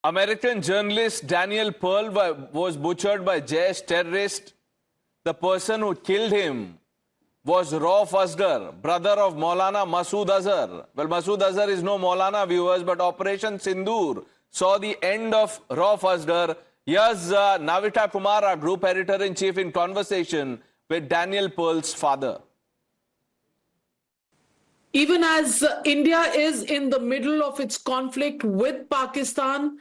American journalist Daniel Pearl was butchered by Jaish terrorists. The person who killed him was Rauf Asghar, brother of Maulana Masood Azhar. Well, Masood Azhar is no Maulana, viewers, but Operation Sindoor saw the end of Rauf Asghar. Here's Navika Kumar, our group editor-in-chief, in conversation with Daniel Pearl's father. Even as India is in the middle of its conflict with Pakistan,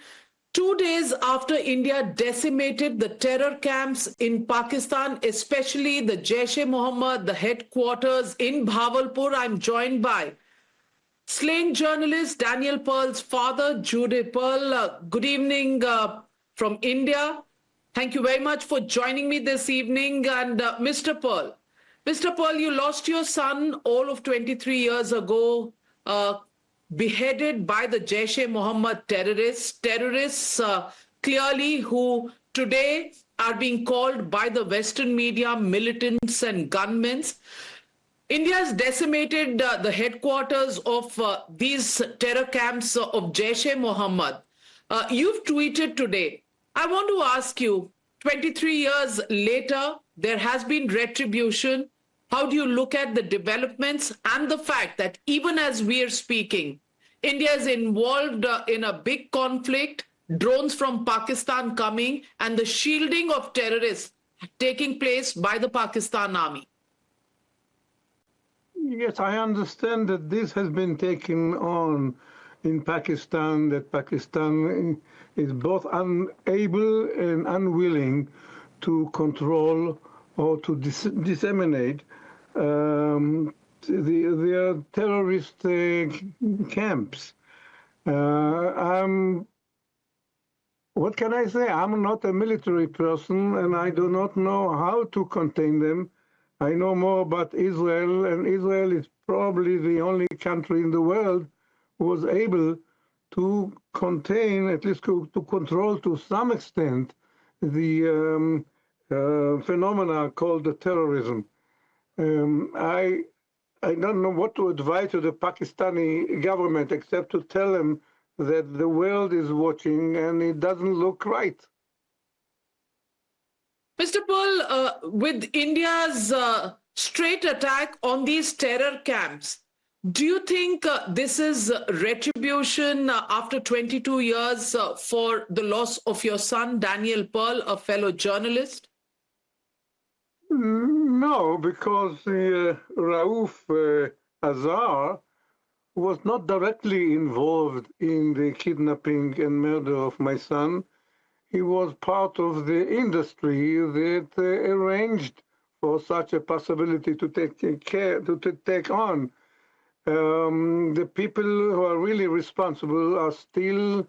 2 days after India decimated the terror camps in Pakistan, especially the Jaish-e-Mohammed, the headquarters in Bhavalpur, I'm joined by slain journalist Daniel Pearl's father, Judea Pearl. Good evening from India. Thank you very much for joining me this evening. And Mr. Pearl, you lost your son all of 23 years ago, beheaded by the Jaish-e-Mohammed terrorists clearly who today are being called by the Western media militants and gunmen. India has decimated the headquarters of these terror camps of Jaish-e-Mohammed. You've tweeted today. I want to ask you, 23 years later, there has been retribution. How do you look at the developments and the fact that even as we are speaking, India is involved in a big conflict, drones from Pakistan coming, and the shielding of terrorists taking place by the Pakistan army? Yes, I understand that this has been taken on in Pakistan, that Pakistan is both unable and unwilling to control or to disseminate their terrorist camps. What can I say? I'm not a military person, and I do not know how to contain them. I know more about Israel, and Israel is probably the only country in the world who was able to contain, at least to control to some extent, the phenomena called the terrorism. I don't know what to advise to the Pakistani government except to tell them that the world is watching and it doesn't look right. Mr. Pearl, with India's straight attack on these terror camps, do you think this is retribution after 22 years for the loss of your son, Daniel Pearl, a fellow journalist? No, because Rauf Azhar was not directly involved in the kidnapping and murder of my son. He was part of the industry that arranged for such a possibility to take on. The people who are really responsible are still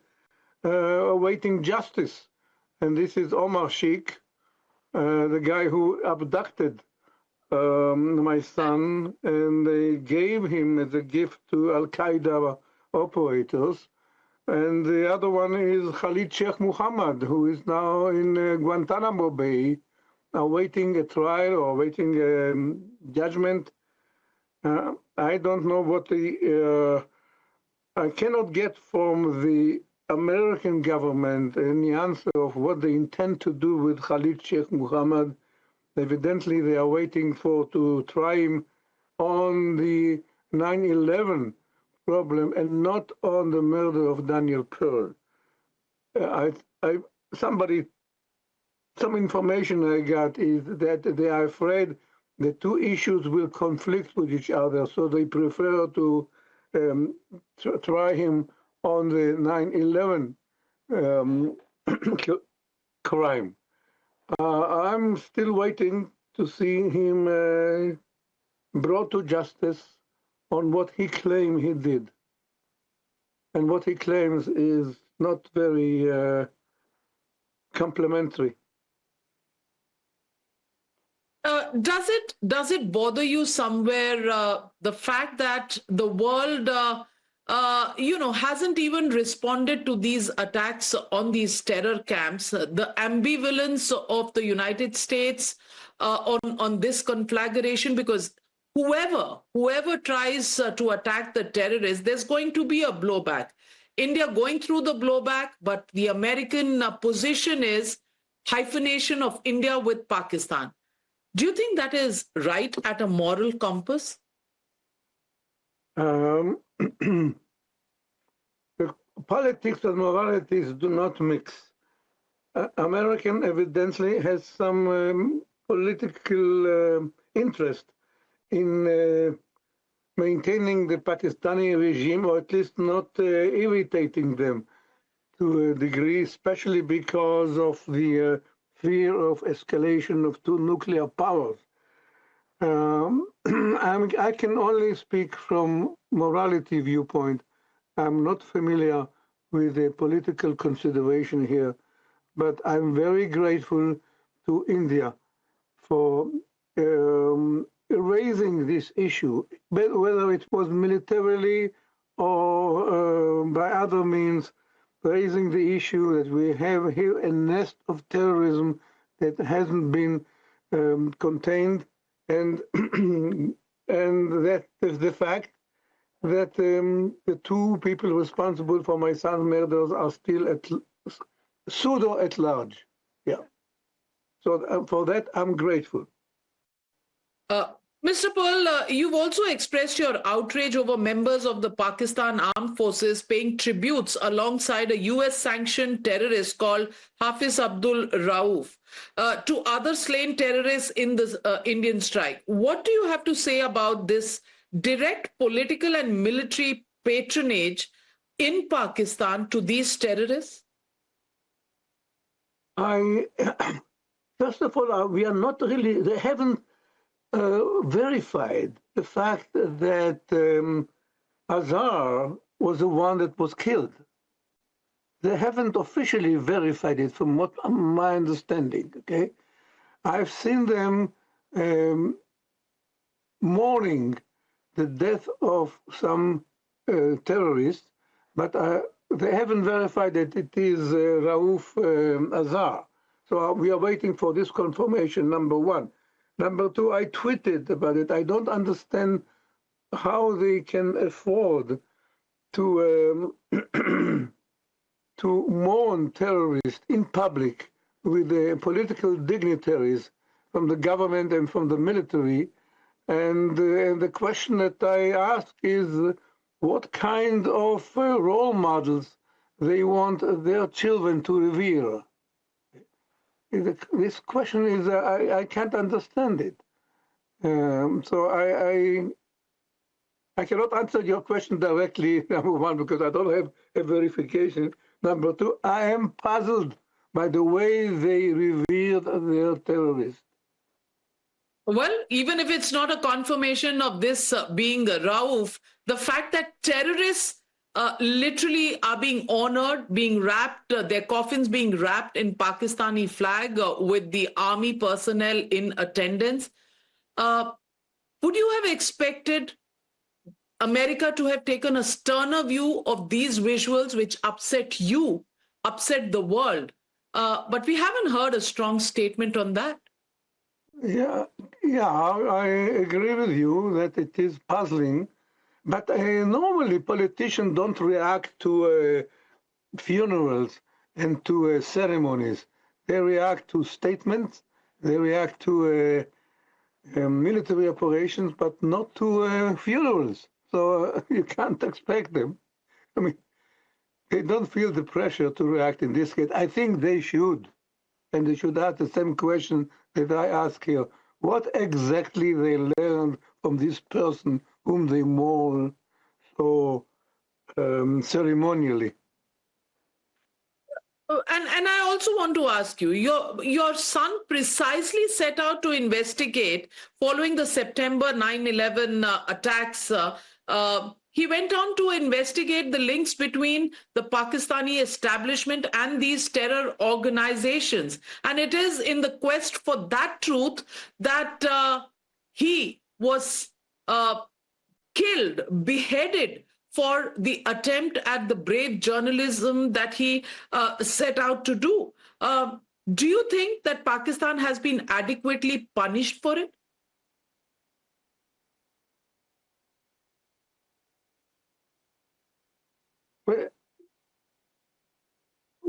awaiting justice. And this is Omar Sheikh, the guy who abducted my son, and they gave him as a gift to Al-Qaeda operators. And the other one is Khalid Sheikh Mohammed, who is now in Guantanamo Bay, awaiting a trial or awaiting a judgment. I don't know what I cannot get from the American government any answer of what they intend to do with Khalid Sheikh Mohammed. Evidently, they are waiting to try him on the 9/11 problem and not on the murder of Daniel Pearl. Some information I got is that they are afraid the two issues will conflict with each other, so they prefer to try him on the 9/11 crime. I'm still waiting to see him brought to justice on what he claimed he did. And what he claims is not very complimentary. Does it bother you somewhere the fact that the world hasn't even responded to these attacks on these terror camps? The ambivalence of the United States on this conflagration, because whoever tries to attack the terrorists, there's going to be a blowback. India going through the blowback, but the American position is hyphenation of India with Pakistan. Do you think that is right at a moral compass? The politics and moralities do not mix. American evidently has some political interest in maintaining the Pakistani regime, or at least not irritating them to a degree, especially because of the fear of escalation of two nuclear powers. I can only speak from morality viewpoint. I'm not familiar with the political consideration here, but I'm very grateful to India for raising this issue, whether it was militarily or by other means, raising the issue that we have here a nest of terrorism that hasn't been contained, and and that is the fact that the two people responsible for my son's murders are still pseudo at large. Yeah. So for that, I'm grateful. Mr. Pearl, you've also expressed your outrage over members of the Pakistan Armed Forces paying tributes alongside a US-sanctioned terrorist called Hafiz Abdul Rauf to other slain terrorists in the Indian strike. What do you have to say about this direct political and military patronage in Pakistan to these terrorists? First of all, we are not really, they haven't verified the fact that Azhar was the one that was killed. They haven't officially verified it from what my understanding, okay? I've seen them mourning the death of some terrorists, but they haven't verified that it is Rauf Azhar. So we are waiting for this confirmation, number one. Number two, I tweeted about it. I don't understand how they can afford to to mourn terrorists in public with the political dignitaries from the government and from the military. And the question that I ask is what kind of role models they want their children to revere. This question is, I can't understand it. So I cannot answer your question directly, number one, because I don't have a verification. Number two, I am puzzled by the way they revered their terrorists. Well, even if it's not a confirmation of this being Rauf, the fact that terrorists literally are being honored, being wrapped, their coffins being wrapped in Pakistani flag with the army personnel in attendance. Would you have expected America to have taken a sterner view of these visuals, which upset you, upset the world? But we haven't heard a strong statement on that. Yeah, I agree with you that it is puzzling. But normally politicians don't react to funerals and to ceremonies. They react to statements, they react to military operations, but not to funerals. So you can't expect them. I mean, they don't feel the pressure to react in this case. I think they should. And they should ask the same question that I ask here. What exactly they learned from this person whom they mourn so ceremonially? And I also want to ask you, your son precisely set out to investigate following the September 9/11 attacks. He went on to investigate the links between the Pakistani establishment and these terror organizations. And it is in the quest for that truth that he was killed, beheaded for the attempt at the brave journalism that he set out to do. Do you think that Pakistan has been adequately punished for it? Well,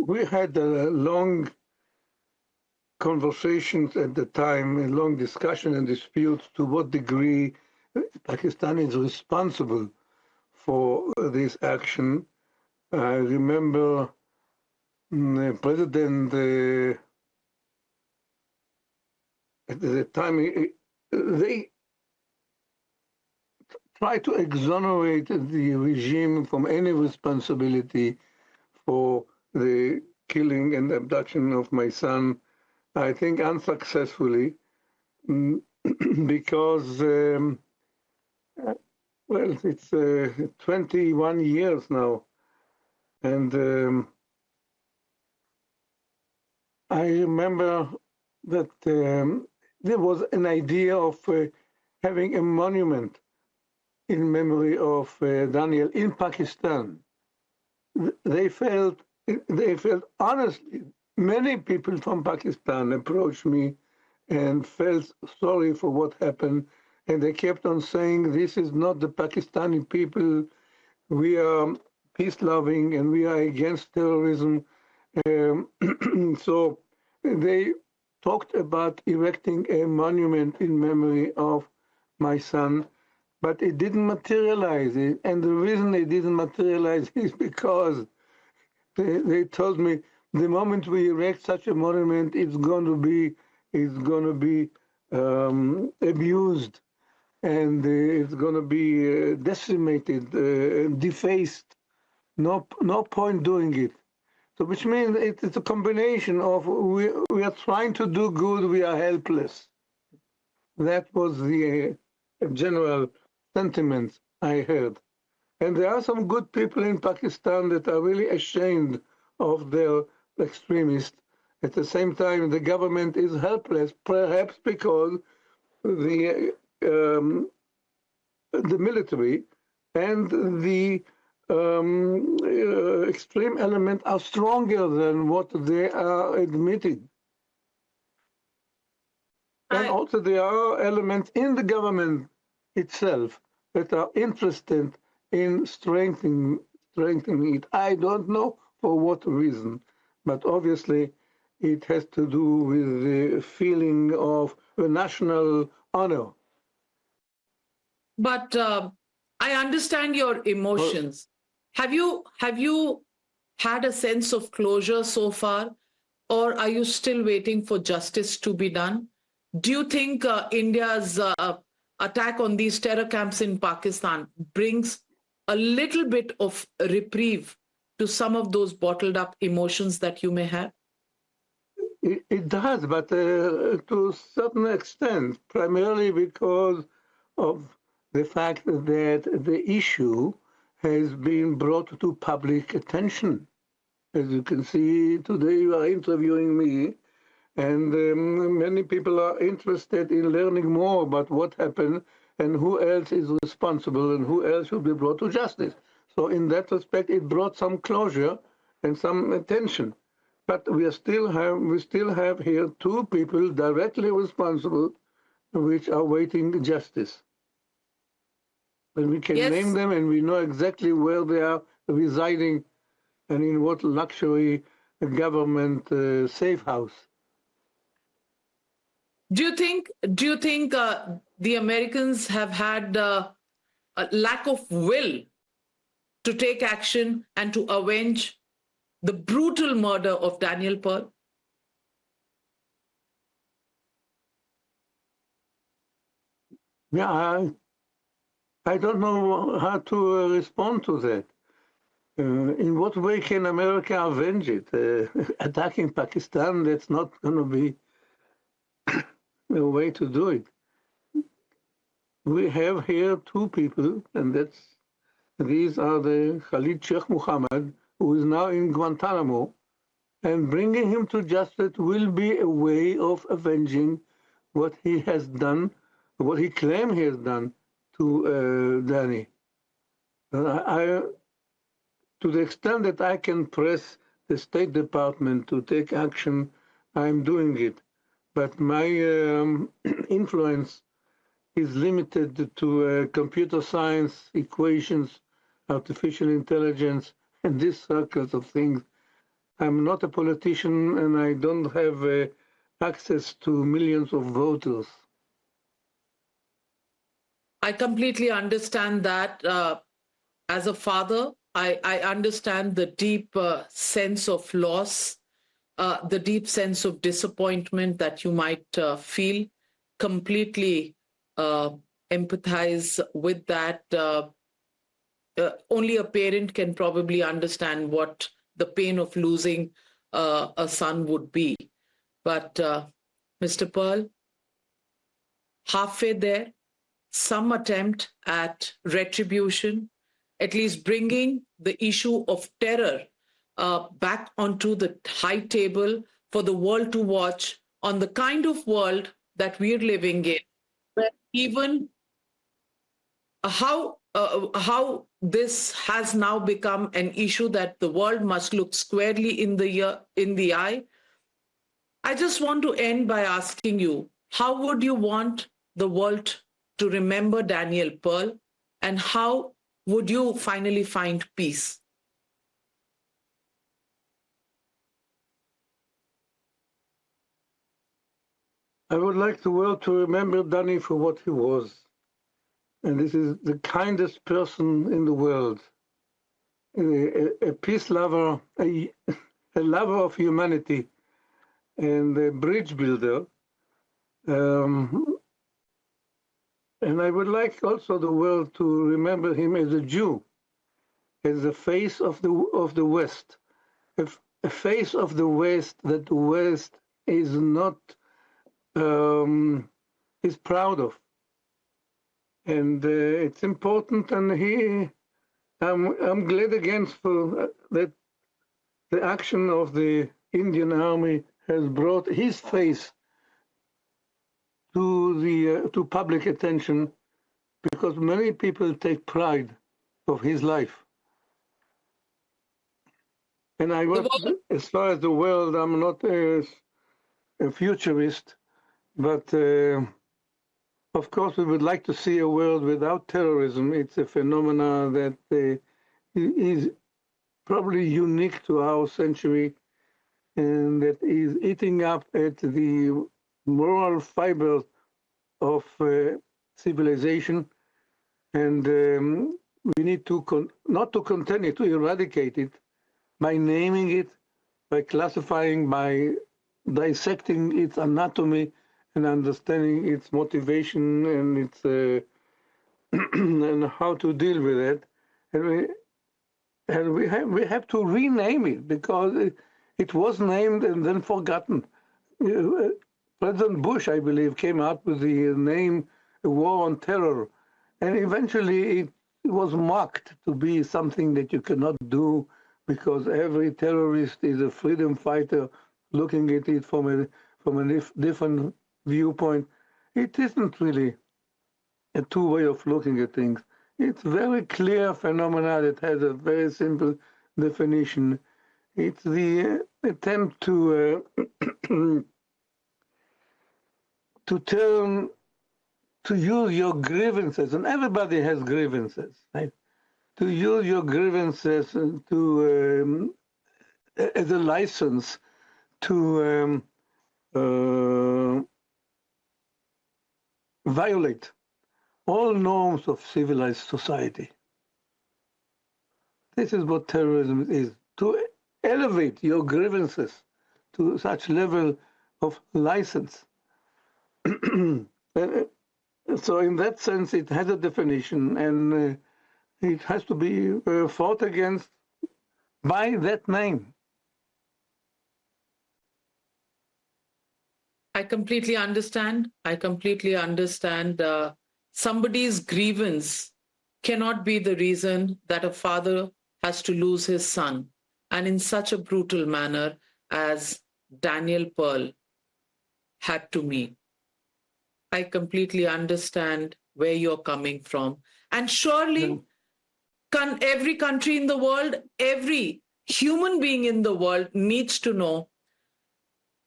we had a long conversations at the time, a long discussion and disputes to what degree Pakistan is responsible for this action. I remember President at the time, they tried to exonerate the regime from any responsibility for the killing and abduction of my son, I think unsuccessfully, because, well, it's 21 years now. And I remember that there was an idea of having a monument in memory of Daniel in Pakistan. They felt honestly, many people from Pakistan approached me and felt sorry for what happened. And they kept on saying, this is not the Pakistani people. We are peace-loving and we are against terrorism. So they talked about erecting a monument in memory of my son, but it didn't materialize. And the reason it didn't materialize is because they told me the moment we erect such a monument, it's going to be abused, and it's going to be decimated, defaced. No point doing it. So, which means it's a combination of we are trying to do good, we are helpless. That was the general sentiment I heard. And there are some good people in Pakistan that are really ashamed of their extremists. At the same time, the government is helpless, perhaps because the military and the extreme element are stronger than what they are admitting. And also there are elements in the government itself that are interested in strengthening it. I don't know for what reason, but obviously it has to do with the feeling of national honor. But I understand your emotions. Have you had a sense of closure so far, or are you still waiting for justice to be done? Do you think India's attack on these terror camps in Pakistan brings a little bit of reprieve to some of those bottled up emotions that you may have? It does, but to a certain extent, primarily because of the fact that the issue has been brought to public attention. As you can see, today you are interviewing me, and many people are interested in learning more about what happened and who else is responsible and who else should be brought to justice. So in that respect, it brought some closure and some attention. But we still have here two people directly responsible, which are waiting justice. And we can name them, and we know exactly where they are residing and in what luxury government safe house. Do you think the Americans have had a lack of will to take action and to avenge the brutal murder of Daniel Pearl? Yeah, I don't know how to respond to that. In what way can America avenge it? Attacking Pakistan, that's not going to be a way to do it. We have here two people, and these are the Khalid Sheikh Mohammed, who is now in Guantanamo, and bringing him to justice will be a way of avenging what he has done, what he claimed he has done to Danny. To the extent that I can press the State Department to take action, I'm doing it. But my influence is limited to computer science, equations, artificial intelligence, and these circles of things. I'm not a politician and I don't have access to millions of voters. I completely understand that. As a father, I understand the deep sense of loss, the deep sense of disappointment that you might feel. Completely empathize with that. Only a parent can probably understand what the pain of losing a son would be. But Mr. Pearl, halfway there, some attempt at retribution, at least bringing the issue of terror back onto the high table for the world to watch on the kind of world that we're living in, where even how this has now become an issue that the world must look squarely in the eye. I just want to end by asking you, how would you want the world to remember Daniel Pearl, and how would you finally find peace? I would like the world to remember Danny for what he was. And this is the kindest person in the world, a peace lover, a lover of humanity, and a bridge builder. And I would like also the world to remember him as a Jew, as the face of the West, a face of the West that the West is not is proud of. And it's important, and I'm glad again for that the action of the Indian Army has brought his face to public attention, because many people take pride of his life. And as far as the world, I'm not a futurist, but of course, we would like to see a world without terrorism. It's a phenomenon that is probably unique to our century, and that is eating up at the moral fibers of civilization. And we need to not to contain it, to eradicate it by naming it, by classifying, by dissecting its anatomy, and understanding its motivation and its and how to deal with it, and we have to rename it, because it was named and then forgotten. President Bush, I believe, came up with the name "War on Terror," and eventually it was mocked to be something that you cannot do, because every terrorist is a freedom fighter looking at it from a different viewpoint. It isn't really a two-way of looking at things. It's very clear phenomena that has a very simple definition. It's the attempt to use your grievances, and everybody has grievances, right? To use your grievances to as a license to violate all norms of civilized society. This is what terrorism is, to elevate your grievances to such level of license. So in that sense, it has a definition, and it has to be fought against by that name. I completely understand. Somebody's grievance cannot be the reason that a father has to lose his son, and in such a brutal manner as Daniel Pearl had to meet. I completely understand where you're coming from. And surely every country in the world, every human being in the world needs to know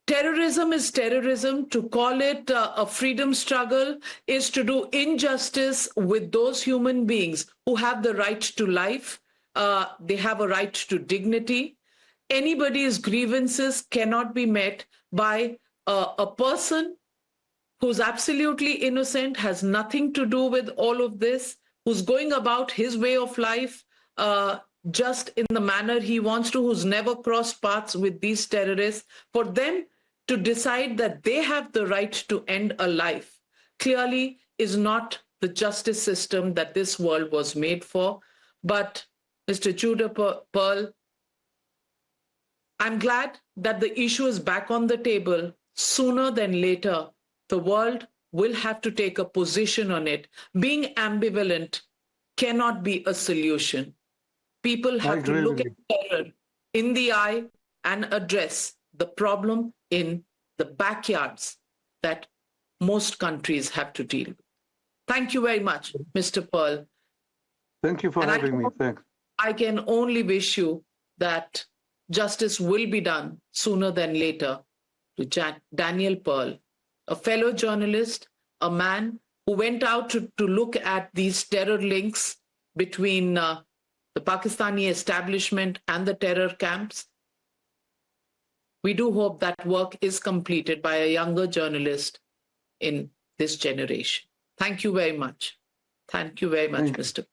terrorism is terrorism. To call it a freedom struggle is to do injustice with those human beings who have the right to life. They have a right to dignity. anybody's grievances cannot be met by a person who's absolutely innocent, has nothing to do with all of this, who's going about his way of life just in the manner he wants to, who's never crossed paths with these terrorists. For them to decide that they have the right to end a life clearly is not the justice system that this world was made for. But Mr. Judea Pearl, I'm glad that the issue is back on the table. Sooner than later, the world will have to take a position on it. Being ambivalent cannot be a solution. People have to look at terror in the eye and address the problem in the backyards that most countries have to deal with. Thank you very much, Mr. Pearl. Thank you for having me. Thanks. I can only wish you that justice will be done sooner than later to Daniel Pearl, a fellow journalist, a man who went out to look at these terror links between the Pakistani establishment and the terror camps. We do hope that work is completed by a younger journalist in this generation. Thank you very much. Thank you very much, Mr.